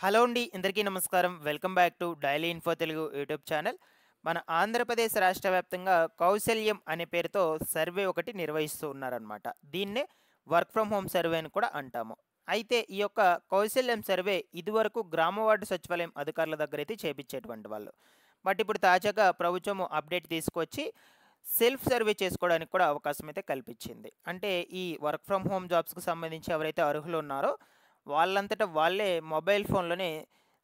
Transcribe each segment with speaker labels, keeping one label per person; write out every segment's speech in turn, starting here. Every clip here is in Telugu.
Speaker 1: హలో అండి. అందరికీ నమస్కారం. Welcome back to daily info Telugu YouTube channel. మన ఆంధ్రప్రదేశ్ రాష్ట్ర వ్యాప్తంగా కౌశల్యం అనే పేరుతో సర్వే ఒకటి నిర్వహిస్తూ ఉన్నారనమాట. దీన్నే వర్క్ ఫ్రమ్ హోమ్ సర్వే అని కూడా అంటాము. అయితే ఈ యొక్క కౌశల్యం సర్వే ఇదివరకు గ్రామ వార్డు సచివాలయం అధికారుల దగ్గరైతే చేపించేటువంటి వాళ్ళు. బట్ ఇప్పుడు తాజాగా ప్రభుత్వము అప్డేట్ తీసుకొచ్చి సెల్ఫ్ సర్వే చేసుకోవడానికి కూడా అవకాశం అయితే కల్పించింది. అంటే ఈ వర్క్ ఫ్రమ్ హోమ్ జాబ్స్‌కి సంబంధించి ఎవరైతే అర్హులు ఉన్నారో వాళ్ళంతట వాళ్ళే మొబైల్ ఫోన్‌లోనే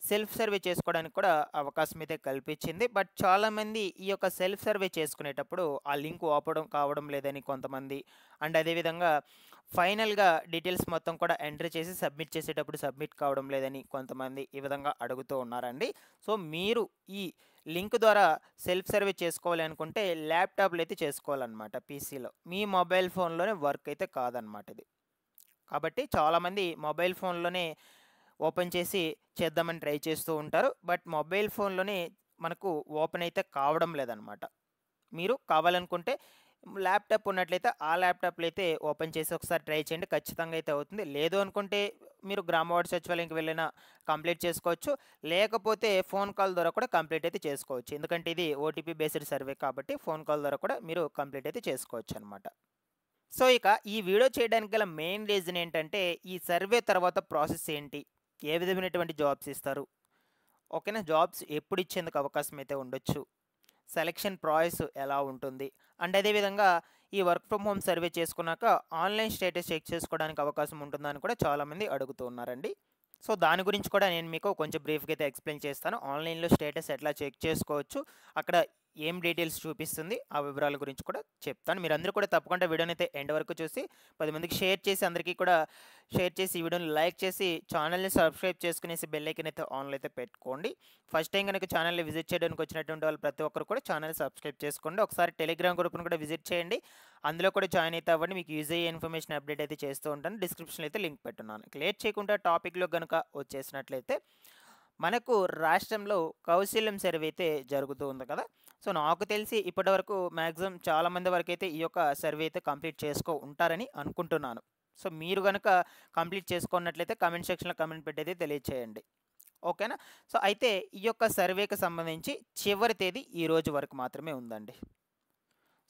Speaker 1: సెల్ఫ్ సర్వే చేసుకోవడానికి కూడా అవకాశం అయితే కల్పించింది. బట్ చాలామంది ఈ యొక్క సెల్ఫ్ సర్వే చేసుకునేటప్పుడు ఆ లింక్ ఓపెన్ కావడం లేదని కొంతమంది, అండ్ అదేవిధంగా ఫైనల్‌గా డీటెయిల్స్ మొత్తం కూడా ఎంటర్ చేసి సబ్మిట్ చేసేటప్పుడు సబ్మిట్ కావడం లేదని కొంతమంది ఈ విధంగా అడుగుతూ ఉన్నారండి. సో, మీరు ఈ లింక్ ద్వారా సెల్ఫ్ సర్వే చేసుకోవాలి అనుకుంటే ల్యాప్‌టాప్‌లో అయితే చేసుకోవాలన్నమాట, పీసీలో. మీ మొబైల్ ఫోన్‌లోనే వర్క్ అయితే కాదన్నమాట ఇది. కాబట్టి చాలామంది మొబైల్ ఫోన్‌లోనే ఓపెన్ చేసి చేద్దామని ట్రై చేస్తూ ఉంటారు. బట్ మొబైల్ ఫోన్‌లోనే మనకు ఓపెన్ అయితే కావడం లేదనమాట. మీరు కావాలనుకుంటే ల్యాప్‌టాప్ ఉన్నట్లయితే ఆ ల్యాప్‌టాప్‌లో అయితే ఓపెన్ చేసి ఒకసారి ట్రై చేయండి. ఖచ్చితంగా అయితే అవుతుంది. లేదు అనుకుంటే మీరు గ్రామ వార్డు సచివాలయంకి వెళ్ళినా కంప్లీట్ చేసుకోవచ్చు. లేకపోతే ఫోన్ కాల్ ద్వారా కూడా కంప్లీట్ అయితే చేసుకోవచ్చు. ఎందుకంటే ఇది ఓటీపీ బేస్డ్ సర్వే కాబట్టి ఫోన్ కాల్ ద్వారా కూడా మీరు కంప్లీట్ అయితే చేసుకోవచ్చనమాట. సో, ఇక ఈ వీడియో చేయడానికి గల మెయిన్ రీజన్ ఏంటంటే, ఈ సర్వే తర్వాత ప్రాసెస్ ఏంటి? ఏ విధమైనటువంటి జాబ్స్ ఇస్తారు? ఓకేనా? జాబ్స్ ఎప్పుడిచ్చేందుకు అవకాశం అయితే ఉండొచ్చు? సెలక్షన్ ప్రాసెస్ ఎలా ఉంటుంది? అండ్ అదే విధంగా ఈ వర్క్ ఫ్రమ్ హోమ్ సర్వే చేసుకున్నాక ఆన్‌లైన్ స్టేటస్ చెక్ చేసుకోవడానికి అవకాశం ఉంటుందా అని కూడా చాలామంది అడుగుతూ ఉన్నారండి. సో, దాని గురించి కూడా నేను మీకు కొంచెం బ్రీఫ్‌గా అయితే ఎక్స్‌ప్లెయిన్ చేస్తాను. ఆన్‌లైన్‌లో స్టేటస్ ఎట్లా చెక్ చేసుకోవచ్చు? అక్కడ ఏం డీటెయిల్స్ చూపిస్తుంది? ఆ వివరాల గురించి కూడా చెప్తాను. మీరందరూ కూడా తప్పకుండా వీడియోనైతే ఎండ్ వరకు చూసి 10 మందికి షేర్ చేసి, అందరికీ కూడా షేర్ చేసి, ఈ వీడియోని లైక్ చేసి, ఛానెల్‌ని సబ్స్క్రైబ్ చేసుకునేసి బెల్ ఐకాన్ అయితే ఆన్‌లో అయితే పెట్టుకోండి. ఫస్ట్ టైం గనుక ఛానెల్‌ని విజిట్ చేయడానికి వచ్చినటువంటి వాళ్ళు ప్రతి ఒక్కరు కూడా ఛానెల్ సబ్స్క్రైబ్ చేసుకోండి. ఒకసారి టెలిగ్రామ్ గ్రూప్‌ని కూడా విజిట్ చేయండి. అందులో కూడా జాయిన్ అయితే అవ్వండి. మీకు యూజ్ అయ్యే ఇన్ఫర్మేషన్ అప్డేట్ అయితే చేస్తూ ఉంటాను. డిస్క్రిప్షన్‌లో అయితే లింక్ పెట్టున్నాను. ఇక లేట్ చేయకుండా టాపిక్‌లో గనుక వచ్చేసినట్లయితే, మనకు రాష్ట్రంలో కౌశల్యం సర్వే అయితే జరుగుతూ ఉంది కదా! సో, నాకు తెలిసి ఇప్పటివరకు మాక్సిమం చాలామంది వరకైతే ఈ యొక్క సర్వే అయితే కంప్లీట్ ఉంటారని అనుకుంటున్నాను. సో, మీరు గనక కంప్లీట్ చేసుకున్నట్లయితే కామెంట్ సెక్షన్‌లో కామెంట్ పెట్టయితే తెలియచేయండి. ఓకేనా? సో, అయితే ఈ యొక్క సర్వేకి సంబంధించి చివరి తేదీ ఈ రోజు వరకు మాత్రమే ఉందండి.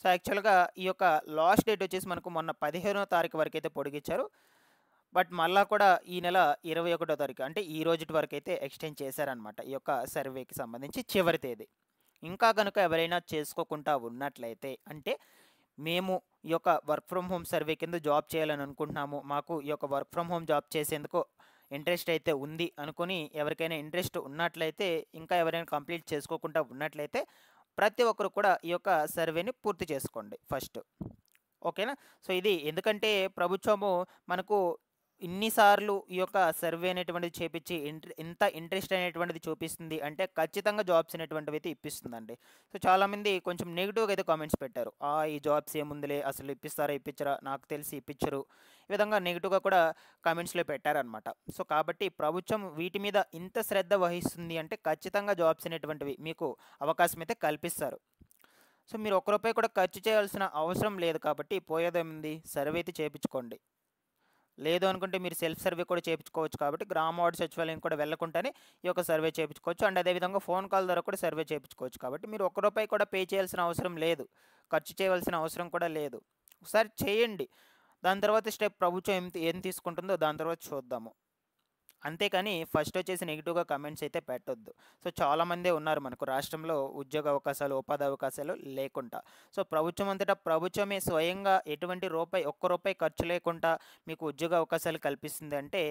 Speaker 1: సో, యాక్చువల్‌గా ఈ యొక్క లాస్ట్ డేట్ వచ్చేసి మనకు మొన్న 15వ తారీఖు వరకైతే పొడిగిచ్చారు. బట్ మళ్ళా కూడా ఈ నెల 21వ తారీఖు అంటే ఈ రోజుటి వరకైతే ఎక్స్‌టెండ్ చేశారనమాట. ఈ యొక్క సర్వేకి సంబంధించి చివరి తేదీ. ఇంకా గనుక ఎవరైనా చేసుకోకుండా ఉన్నట్లయితే, అంటే మేము ఈ యొక్క వర్క్ ఫ్రమ్ హోమ్ సర్వే కింద జాబ్ చేయాలని అనుకుంటున్నాము. మాకు ఈ యొక్క వర్క్ ఫ్రమ్ హోమ్ జాబ్ చేసేందుకు ఇంట్రెస్ట్ అయితే ఉంది అనుకుని ఎవరికైనా ఇంట్రెస్ట్ ఉన్నట్లయితే, ఇంకా ఎవరైనా కంప్లీట్ చేసుకోకుండా ఉన్నట్లయితే, ప్రతి ఒక్కరు కూడా ఈ యొక్క సర్వేని పూర్తి చేసుకోండి ఫస్ట్. ఓకేనా? సో, ఇది ఎందుకంటే ప్రభుత్వము మనకు ఇన్ని సార్లు ఈ యొక్క సర్వే అనేటువంటిది చేపిచ్చి ఇంత ఇంట్రెస్ట్ అనేటువంటిది చూపిస్తుంది అంటే ఖచ్చితంగా జాబ్స్ అనేటువంటివి అయితే ఇప్పిస్తుందండి. సో, చాలామంది కొంచెం నెగెటివ్‌గా అయితే కామెంట్స్ పెట్టారు. ఈ జాబ్స్ ఏముందిలే, అసలు ఇప్పిస్తారా? ఇప్పించరా? నాకు తెలిసి ఇప్పించరు. ఈ విధంగా నెగెటివ్‌గా కూడా కామెంట్స్‌లో పెట్టారనమాట. సో, కాబట్టి ప్రభుత్వం వీటి మీద ఇంత శ్రద్ధ వహిస్తుంది అంటే ఖచ్చితంగా జాబ్స్ అనేటువంటివి మీకు అవకాశం అయితే కల్పిస్తారు. సో, మీరు ఒక్క రూపాయి కూడా ఖర్చు చేయాల్సిన అవసరం లేదు కాబట్టి పోయేదేముంది, సర్వే అయితే చేపించుకోండి. లేదు అనుకుంటే మీరు సెల్ఫ్ సర్వే కూడా చేపించుకోవచ్చు కాబట్టి గ్రామ వార్డు సచివాలయం కూడా వెళ్ళకుండానే ఈ యొక్క సర్వే చేపించుకోవచ్చు. అండ్ అదేవిధంగా ఫోన్ కాల్ ద్వారా కూడా సర్వే చేపించుకోవచ్చు. కాబట్టి మీరు ఒక్క రూపాయి కూడా పే చేయాల్సిన అవసరం లేదు. ఖర్చు చేయవలసిన అవసరం కూడా లేదు. ఒకసారి చేయండి. దాని తర్వాత స్టెప్ ప్రభుత్వం ఏం తీసుకుంటుందో దాని తర్వాత చూద్దాము. అంతేకాని ఫస్ట్ వచ్చేసి నెగెటివ్‌గా కామెంట్స్ అయితే పెట్టొద్దు. సో, చాలామందే ఉన్నారు మనకు రాష్ట్రంలో ఉద్యోగ అవకాశాలు, ఉపాధి అవకాశాలు లేకుండా. సో, ప్రభుత్వం అంతటా ప్రభుత్వమే స్వయంగా ఎటువంటి ఒక్క రూపాయి ఖర్చు లేకుండా మీకు ఉద్యోగ అవకాశాలు కల్పిస్తుంది అంటే,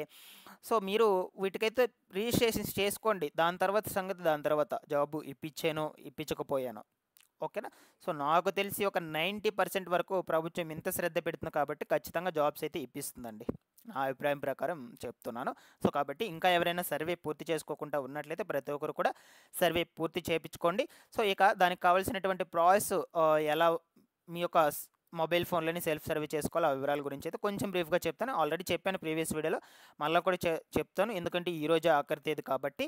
Speaker 1: సో, మీరు వీటికైతే రిజిస్ట్రేషన్స్ చేసుకోండి. దాని తర్వాత సంగతి దాని తర్వాత. జాబు ఇప్పించానో, ఇప్పించకపోయానో. ఓకేనా? సో, నాకు తెలిసి ఒక 90% వరకు ప్రభుత్వం ఇంత శ్రద్ధ పెడుతుంది కాబట్టి ఖచ్చితంగా జాబ్స్ అయితే ఇప్పిస్తుందండి. నా అభిప్రాయం ప్రకారం చెప్తున్నాను. సో, కాబట్టి ఇంకా ఎవరైనా సర్వే పూర్తి చేసుకోకుండా ఉన్నట్లయితే ప్రతి ఒక్కరు కూడా సర్వే పూర్తి చేపించుకోండి. సో, ఇక దానికి కావాల్సినటువంటి ప్రాసెస్ ఎలా మీ యొక్క మొబైల్ ఫోన్‌లోనే సెల్ఫ్ సర్వే చేసుకోవాలో ఆ వివరాల గురించి అయితే కొంచెం బ్రీఫ్‌గా చెప్తాను. ఆల్రెడీ చెప్పాను ప్రీవియస్ వీడియోలో. మళ్ళా కూడా చెప్తాను. ఎందుకంటే ఈరోజే ఆఖరి తేదీ కాబట్టి.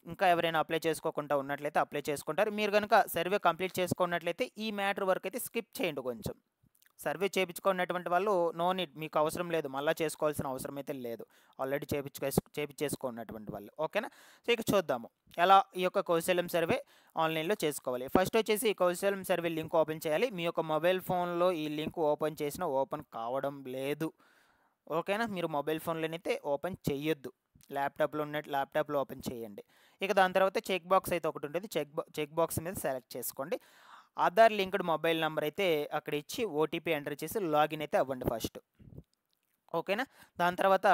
Speaker 1: ఇంకా ఎవరైనా అప్లై చేసుకోకుండా ఉన్నట్లయితే అప్లై చేసుకుంటారు. మీరు గనుక సర్వే కంప్లీట్ చేసుకున్నట్లయితే ఈ మ్యాటర్ వరకైతే స్కిప్ చేయండి కొంచెం. సర్వే చేయించుకున్నటువంటి వాళ్ళు నో నీడ్, మీకు అవసరం లేదు, మళ్ళీ చేసుకోవాల్సిన అవసరం అయితే లేదు. ఆల్రెడీ చేయించేసుకున్నటువంటి వాళ్ళు. ఓకేనా? సో ఇక చూద్దాము ఎలా ఈ యొక్క కౌశల్యం సర్వే ఆన్లైన్లో చేసుకోవాలి. ఫస్ట్ వచ్చేసి ఈ కౌశల్యం సర్వే లింక్ ఓపెన్ చేయాలి. మీ యొక్క మొబైల్ ఫోన్లో ఈ లింక్ ఓపెన్ చేసినా ఓపెన్ కావడం లేదు. ఓకేనా? మీరు మొబైల్ ఫోన్లోనైతే ఓపెన్ చేయొద్దు. ల్యాప్టాప్లో ఓపెన్ చేయండి. ఇక దాని తర్వాత చెక్ బాక్స్ అయితే ఒకటి ఉంటుంది. చెక్ బాక్స్ మీద సెలెక్ట్ చేసుకోండి. ఆధార్ లింక్డ్ మొబైల్ నెంబర్ అయితే అక్కడ ఇచ్చి ఓటీపీ ఎంటర్ చేసి లాగిన్ అయితే అవ్వండి ఫస్ట్. ఓకేనా? దాని తర్వాత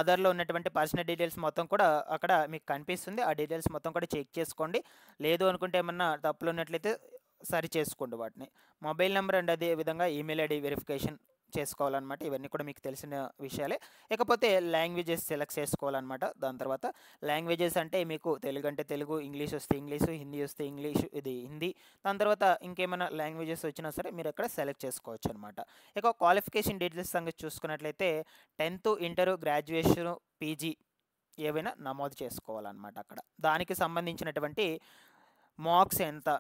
Speaker 1: ఆధార్లో ఉన్నటువంటి పర్సనల్ డీటెయిల్స్ మొత్తం కూడా అక్కడ మీకు కనిపిస్తుంది. ఆ డీటెయిల్స్ మొత్తం కూడా చెక్ చేసుకోండి. లేదు అనుకుంటే ఏమన్నా తప్పులు ఉన్నట్లయితే సరి చేసుకోండి వాటిని. మొబైల్ నెంబర్ అండ్ అదే విధంగా ఈమెయిల్ ఐడి వెరిఫికేషన్ చేసుకోవాలన్నమాట. ఇవన్నీ కూడా మీకు తెలిసిన విషయాలే. ఇకపోతే లాంగ్వేజెస్ సెలెక్ట్ చేసుకోవాలన్నమాట. దాని తర్వాత లాంగ్వేజెస్ అంటే మీకు తెలుగు అంటే తెలుగు, ఇంగ్లీష్ వస్తే ఇంగ్లీషు, హిందీ వస్తే ఇంగ్లీషు, ఇది హిందీ. దాని తర్వాత ఇంకేమైనా లాంగ్వేజెస్ వచ్చినా సరే మీరు అక్కడ సెలెక్ట్ చేసుకోవచ్చు అనమాట. ఇక క్వాలిఫికేషన్ డీటెయిల్స్ సంగతి చూసుకున్నట్లయితే 10th, ఇంటర్, గ్రాడ్యుయేషన్, పీజీ ఏవైనా నమోదు చేసుకోవాలన్నమాట అక్కడ. దానికి సంబంధించినటువంటి మార్క్స్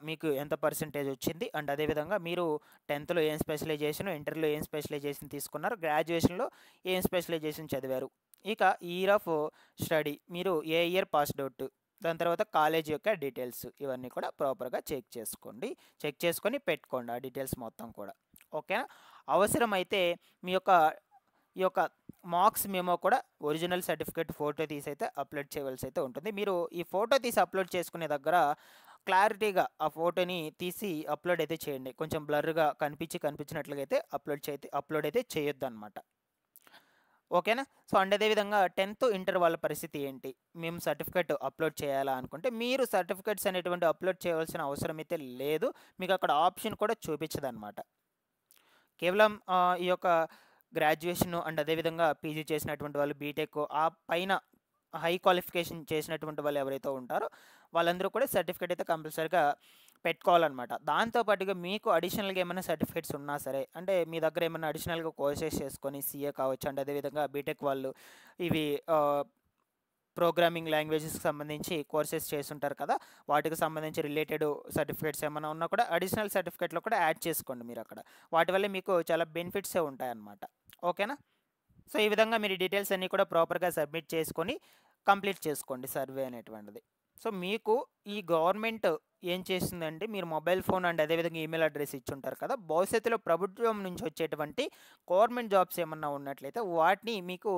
Speaker 1: మీకు ఎంత పర్సెంటేజ్ వచ్చింది, అండ్ అదేవిధంగా మీరు 10th ఏం స్పెషలైజేషన్, ఇంటర్లో ఏం స్పెషలైజేషన్ తీసుకున్నారు, గ్రాడ్యుయేషన్లో ఏం స్పెషలైజేషన్ చదివారు. ఇక ఇయర్ ఆఫ్ స్టడీ, మీరు ఏ ఇయర్ పాస్డ్ అవుట్, దాని తర్వాత కాలేజ్ యొక్క డీటెయిల్స్, ఇవన్నీ కూడా ప్రాపర్గా చెక్ చేసుకొని పెట్టుకోండి ఆ డీటెయిల్స్ మొత్తం కూడా. ఓకేనా? అవసరమైతే మీ ఈ యొక్క మార్క్స్ మెమో కూడా ఒరిజినల్ సర్టిఫికేట్ ఫోటో తీసి అయితే అప్లోడ్ చేయవలసి అయితే ఉంటుంది. మీరు ఈ ఫోటో తీసి అప్లోడ్ చేసుకునే దగ్గర క్లారిటీగా ఆ ఫోటోని తీసి అప్లోడ్ అయితే చేయండి. కొంచెం బ్లర్గా కనిపించినట్లుగా అయితే అప్లోడ్ అయితే చేయొద్దు అనమాట. ఓకేనా? సో అండ్ అదేవిధంగా 10th, ఇంటర్ వాళ్ళ పరిస్థితి ఏంటి, మేము సర్టిఫికేట్ అప్లోడ్ చేయాలా అనుకుంటే మీరు సర్టిఫికేట్స్ అనేటువంటి అప్లోడ్ చేయవలసిన అవసరం అయితే లేదు. మీకు అక్కడ ఆప్షన్ కూడా చూపించదన్నమాట. కేవలం ఈ యొక్క గ్రాడ్యుయేషన్ అండ్ అదేవిధంగా పీజీ చేసినటువంటి వాళ్ళు, బీటెక్, ఆ పైన హై క్వాలిఫికేషన్ చేసినటువంటి వాళ్ళు ఎవరైతే ఉంటారో వాళ్ళందరూ కూడా సర్టిఫికేట్ అయితే కంపల్సరీగా పెట్టుకోవాలన్నమాట. దాంతోపాటుగా మీకు అడిషనల్గా ఏమైనా సర్టిఫికేట్స్ ఉన్నా సరే, అంటే మీ దగ్గర ఏమైనా అడిషనల్గా కోర్సెస్ చేసుకొని సీఏ కావచ్చు, అండ్ అదేవిధంగా బీటెక్ వాళ్ళు ఇవి ప్రోగ్రామింగ్ లాంగ్వేజెస్కి సంబంధించి కోర్సెస్ చేస్తుంటారు కదా, వాటికి సంబంధించి రిలేటెడ్ సర్టిఫికేట్స్ ఏమైనా ఉన్నా కూడా అడిషనల్ సర్టిఫికేట్లో కూడా యాడ్ చేసుకోండి మీరు అక్కడ. వాటి వల్ల మీకు చాలా బెనిఫిట్సే ఉంటాయన్నమాట. ఓకేనా? సో ఈ విధంగా మీరు డీటెయిల్స్ అన్నీ కూడా ప్రాపర్గా సబ్మిట్ చేసుకొని కంప్లీట్ చేసుకోండి సర్వే అనేటువంటిది. సో మీకు ఈ గవర్నమెంట్ ఏం చేస్తుందంటే, మీరు మొబైల్ ఫోన్ అండ్ అదేవిధంగా ఈమెయిల్ అడ్రస్ ఇచ్చుంటారు కదా, భవిష్యత్తులో ప్రభుత్వం నుంచి వచ్చేటువంటి గవర్నమెంట్ జాబ్స్ ఏమన్నా ఉన్నట్లయితే వాటిని మీకు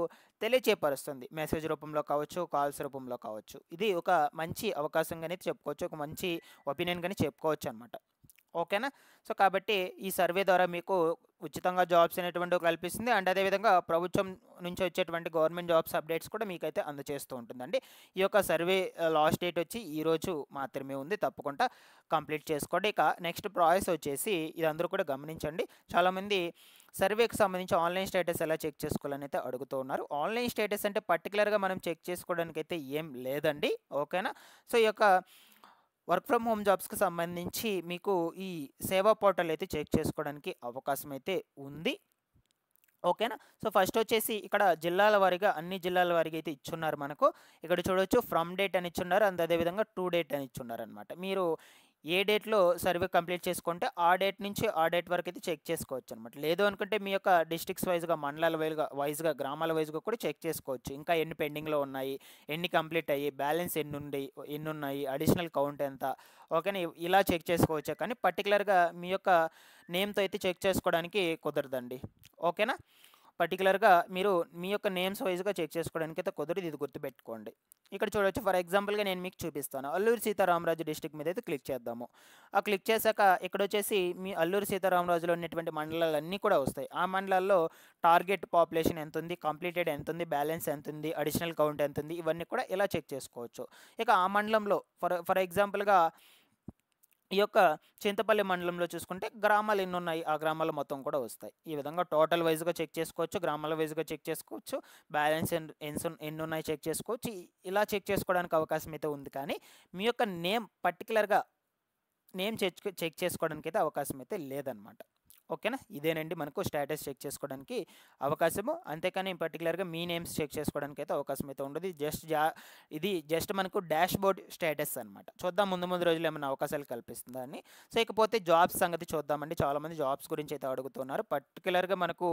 Speaker 1: తెలియచేపరుస్తుంది. మెసేజ్ రూపంలో కావచ్చు, కాల్స్ రూపంలో కావచ్చు. ఇది ఒక మంచి అవకాశంగానే చెప్పుకోవచ్చు, ఒక మంచి ఒపీనియన్గానే చెప్పుకోవచ్చు అనమాట. ఓకేనా? సో కాబట్టి ఈ సర్వే ద్వారా మీకు ఉచితంగా జాబ్స్ అనేటువంటివి కల్పిస్తుంది, అండ్ అదేవిధంగా ప్రభుత్వం నుంచి వచ్చేటువంటి గవర్నమెంట్ జాబ్స్ అప్డేట్స్ కూడా మీకైతే అందజేస్తూ ఉంటుందండి. ఈ యొక్క సర్వే లాస్ట్ డేట్ వచ్చి ఈరోజు మాత్రమే ఉంది. తప్పకుండా కంప్లీట్ చేసుకోండి. ఇక నెక్స్ట్ ప్రాసెస్ వచ్చేసి ఇది అందరూ కూడా గమనించండి. చాలామంది సర్వేకి సంబంధించి ఆన్లైన్ స్టేటస్ ఎలా చెక్ చేసుకోవాలని అయితే అడుగుతూ ఉన్నారు. ఆన్లైన్ స్టేటస్ అంటే పర్టికులర్గా మనం చెక్ చేసుకోవడానికి అయితే ఏం లేదండి. ఓకేనా? సో ఈ యొక్క వర్క్ ఫ్రమ్ హోమ్ జాబ్స్కి సంబంధించి మీకు ఈ సేవా పోర్టల్ అయితే చెక్ చేసుకోవడానికి అవకాశం అయితే ఉంది. ఓకేనా? సో ఫస్ట్ వచ్చేసి ఇక్కడ జిల్లాల వారీగా అన్ని జిల్లాల వారీగా అయితే ఇచ్చున్నారు మనకు. ఇక్కడ చూడవచ్చు ఫ్రమ్ డేట్ అని ఇచ్చున్నారు, అండ్ అదేవిధంగా టు డేట్ అని ఇచ్చున్నారు అనమాట. మీరు ఏ డేట్లో సర్వే కంప్లీట్ చేసుకుంటే ఆ డేట్ నుంచి ఆ డేట్ వరకు అయితే చెక్ చేసుకోవచ్చు అనమాట. లేదు అనుకుంటే మీ యొక్క డిస్ట్రిక్ట్స్ వైజ్గా, మండలాల వైజ్గా, గ్రామాల వైజ్గా కూడా చెక్ చేసుకోవచ్చు. ఇంకా ఎన్ని పెండింగ్లో ఉన్నాయి, ఎన్ని కంప్లీట్ అయ్యి, బ్యాలెన్స్ ఎన్ని ఉన్నాయి, అడిషనల్ కౌంట్ ఎంత, ఓకేనా, ఇలా చెక్ చేసుకోవచ్చు. కానీ పర్టికులర్గా మీ యొక్క నేమ్తో అయితే చెక్ చేసుకోవడానికి కుదరదండి. ఓకేనా? పర్టికులర్గా మీరు మీ యొక్క నేమ్స్ వైజ్గా చెక్ చేసుకోవడానికి అయితే కుదరదు, ఇది గుర్తుపెట్టుకోండి. ఇక్కడ చూడవచ్చు, ఫర్ ఎగ్జాంపుల్గా నేను మీకు చూపిస్తాను. అల్లూరు సీతారామరాజు డిస్ట్రిక్ట్ మీద అయితే క్లిక్ చేద్దాము. ఆ క్లిక్ చేశాక ఇక్కడ వచ్చేసి మీ అల్లూరు సీతారామరాజులో ఉన్నటువంటి మండలాలన్నీ కూడా వస్తాయి. ఆ మండలాల్లో టార్గెట్ పాపులేషన్ ఎంత ఉంది, కంప్లీటెడ్ ఎంత ఉంది, బ్యాలెన్స్ ఎంత ఉంది, అడిషనల్ కౌంట్ ఎంత ఉంది, ఇవన్నీ కూడా ఇలా చెక్ చేసుకోవచ్చు. ఇక ఆ మండలంలో ఫర్ ఎగ్జాంపుల్గా ఈ యొక్క చింతపల్లి మండలంలో చూసుకుంటే గ్రామాలు ఎన్ని ఉన్నాయి, ఆ గ్రామాలు మొత్తం కూడా వస్తాయి. ఈ విధంగా టోటల్ వైజ్గా చెక్ చేసుకోవచ్చు, గ్రామాల వైజ్గా చెక్ చేసుకోవచ్చు, బ్యాలెన్స్ ఎన్ని ఉన్నాయి చెక్ చేసుకోవచ్చు. ఇలా చెక్ చేసుకోవడానికి అవకాశం అయితే ఉంది. కానీ మీ యొక్క నేమ్ పర్టికులర్గా చెక్ చేసుకోవడానికి అయితే అవకాశం అయితే లేదనమాట. ఓకేనా, ఇదేనండి మనకు స్టేటస్ చెక్ చేసుకోవడానికి అవకాశము. అంతేకాని పర్టికులర్గా మీ నేమ్స్ చెక్ చేసుకోవడానికి అయితే అవకాశం అయితే ఉండదు. ఇది జస్ట్ మనకు డాష్ బోర్డ్ స్టేటస్ అనమాట. చూద్దాం ముందు ముందు రోజులు ఏమైనా అవకాశాలు కల్పిస్తుందా అని. సో ఇకపోతే జాబ్స్ సంగతి చూద్దామండి. చాలామంది జాబ్స్ గురించి అయితే అడుగుతున్నారు. పర్టికులర్గా మనకు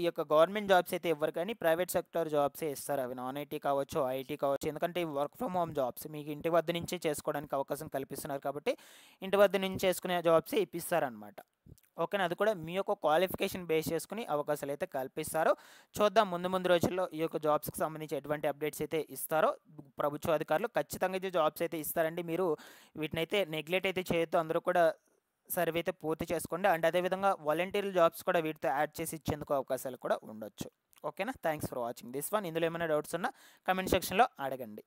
Speaker 1: ఈ యొక్క గవర్నమెంట్ జాబ్స్ అయితే ఇవ్వరు, కానీ ప్రైవేట్ సెక్టర్ జాబ్సే ఇస్తారు. అవి నాన్ ఐటీ కావచ్చు, ఐటీ కావచ్చు. ఎందుకంటే ఇవి వర్క్ ఫ్రమ్ హోమ్ జాబ్స్, మీకు ఇంటి వద్ద నుంచే చేసుకోవడానికి అవకాశం కల్పిస్తున్నారు కాబట్టి ఇంటి వద్ద నుంచి చేసుకునే జాబ్సే ఇప్పిస్తారనమాట. ఓకేనా, అది కూడా మీ యొక్క క్వాలిఫికేషన్ బేస్ చేసుకుని అవకాశాలు అయితే కల్పిస్తారు. చూద్దాం ముందు ముందు రోజుల్లో ఈ యొక్క జాబ్స్కి సంబంధించి ఎటువంటి అప్డేట్స్ అయితే ఇస్తారో ప్రభుత్వ అధికారులు. ఖచ్చితంగా అయితే జాబ్స్ అయితే ఇస్తారండి. మీరు వీటినైతే నెగ్లెక్ట్ అయితే చేయొద్దు. అందరూ కూడా సర్వే అయితే పూర్తి చేసుకోండి. అండ్ అదేవిధంగా వాలంటీర్ జాబ్స్ కూడా వీటితో యాడ్ చేసి ఇచ్చేందుకు అవకాశాలు కూడా ఉండొచ్చు. ఓకేనా, thanks for watching this one. ఇందులో ఏమైనా డౌట్స్ ఉన్నా కమెంట్ సెక్షన్లో అడగండి.